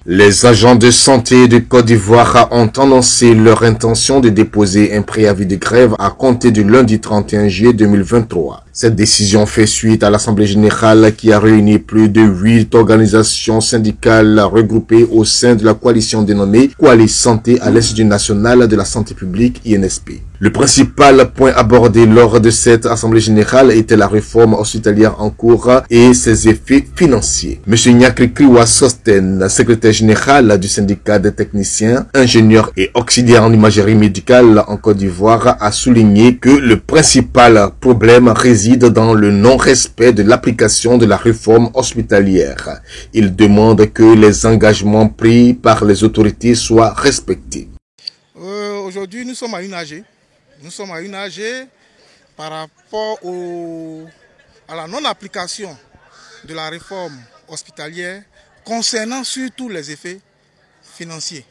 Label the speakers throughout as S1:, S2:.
S1: Les agents de santé de Côte d'Ivoire ont annoncé leur intention de déposer un préavis de grève à compter du lundi 31 juillet 2023. Cette décision fait suite à l'Assemblée générale qui a réuni plus de 8 organisations syndicales regroupées au sein de la coalition dénommée Coalition Santé à l'Institut national de la santé publique INSP. Le principal point abordé lors de cette Assemblée générale était la réforme hospitalière en cours et ses effets financiers. M. Nyakri Kriwa Sosten, secrétaire général du syndicat des techniciens, ingénieurs et auxiliaires en imagerie médicale en Côte d'Ivoire, a souligné que le principal problème réside dans le non-respect de l'application de la réforme hospitalière. Il demande que les engagements pris par les autorités soient respectés.
S2: Aujourd'hui, nous sommes à une AG. Nous sommes à une AG par rapport à la non-application de la réforme hospitalière concernant surtout les effets financiers.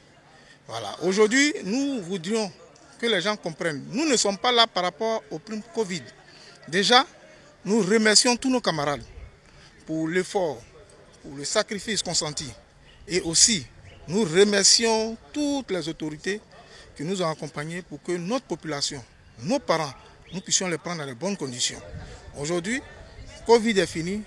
S2: Voilà. Aujourd'hui, nous voudrions que les gens comprennent. Nous ne sommes pas là par rapport aux primes Covid. Déjà, nous remercions tous nos camarades pour l'effort, pour le sacrifice consenti. Et aussi, nous remercions toutes les autorités qui nous ont accompagnés pour que notre population, nos parents, nous puissions les prendre dans les bonnes conditions. Aujourd'hui, Covid est fini,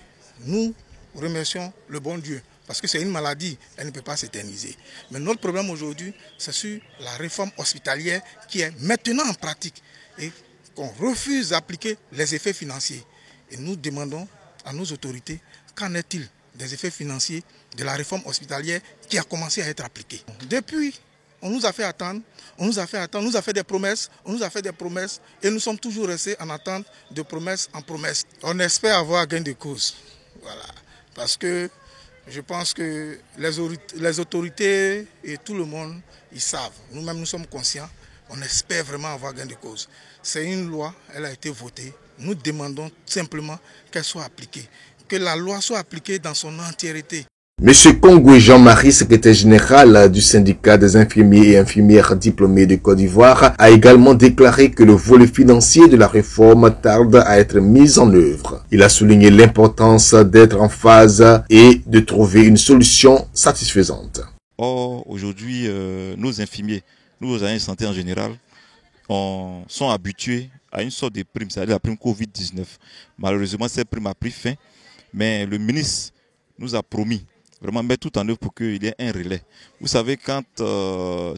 S2: nous remercions le bon Dieu. Parce que c'est une maladie, elle ne peut pas s'éterniser. Mais notre problème aujourd'hui, c'est sur la réforme hospitalière qui est maintenant en pratique et qu'on refuse d'appliquer les effets financiers. Et nous demandons à nos autorités, qu'en est-il des effets financiers de la réforme hospitalière qui a commencé à être appliquée. Depuis, on nous a fait attendre, on nous a fait des promesses, et nous sommes toujours restés en attente de promesse en promesse. On espère avoir gain de cause. Voilà. Parce que je pense que les autorités et tout le monde, ils savent. Nous-mêmes, nous sommes conscients. On espère vraiment avoir gain de cause. C'est une loi, elle a été votée. Nous demandons simplement qu'elle soit appliquée. Que la loi soit appliquée dans son entièreté.
S1: M. Kongwe Jean-Marie, secrétaire général du syndicat des infirmiers et infirmières diplômés de Côte d'Ivoire, a également déclaré que le volet financier de la réforme tarde à être mis en œuvre. Il a souligné l'importance d'être en phase et de trouver une solution satisfaisante.
S3: Or, aujourd'hui, nos infirmiers, nos agents de santé en général, sont habitués à une sorte de prime, c'est-à-dire la prime Covid-19. Malheureusement, cette prime a pris fin, mais le ministre nous a promis vraiment mettre tout en œuvre pour qu'il y ait un relais. Vous savez, quand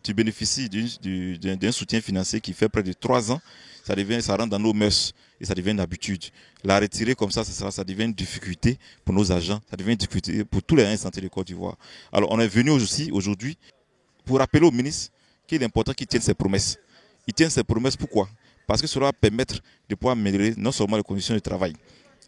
S3: tu bénéficies d'un soutien financier qui fait près de 3 ans, ça rentre dans nos mœurs et ça devient une habitude. La retirer comme ça devient une difficulté pour nos agents, ça devient une difficulté pour tous les agents de santé de Côte d'Ivoire. Alors on est venu aussi aujourd'hui pour rappeler au ministre qu'il est important qu'il tienne ses promesses. Il tient ses promesses, pourquoi? Parce que cela va permettre de pouvoir améliorer non seulement les conditions de travail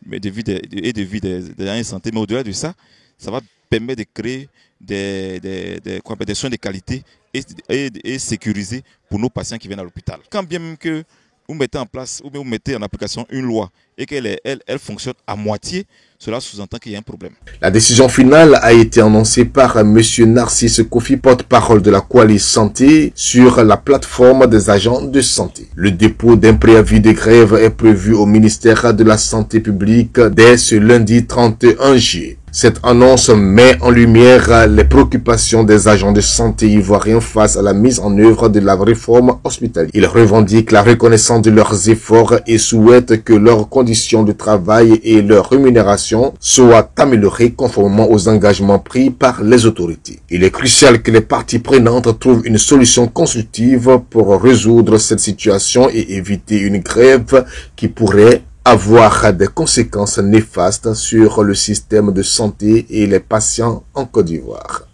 S3: mais de vie des agents de santé, mais au-delà de ça, ça va permettre de créer des soins de qualité et sécurisés pour nos patients qui viennent à l'hôpital. Quand bien même que vous mettez en place ou bien vous mettez en application une loi et qu'elle fonctionne à moitié, cela sous-entend qu'il y a un problème.
S1: La décision finale a été annoncée par M. Narcisse Kofi, porte-parole de la Coalition Santé, sur la plateforme des agents de santé. Le dépôt d'un préavis de grève est prévu au ministère de la Santé publique dès ce lundi 31 juillet. Cette annonce met en lumière les préoccupations des agents de santé ivoiriens face à la mise en œuvre de la réforme hospitalière. Ils revendiquent la reconnaissance de leurs efforts et souhaitent que leurs conditions de travail et leur rémunération soient améliorées conformément aux engagements pris par les autorités. Il est crucial que les parties prenantes trouvent une solution constructive pour résoudre cette situation et éviter une grève qui pourrait avoir des conséquences néfastes sur le système de santé et les patients en Côte d'Ivoire.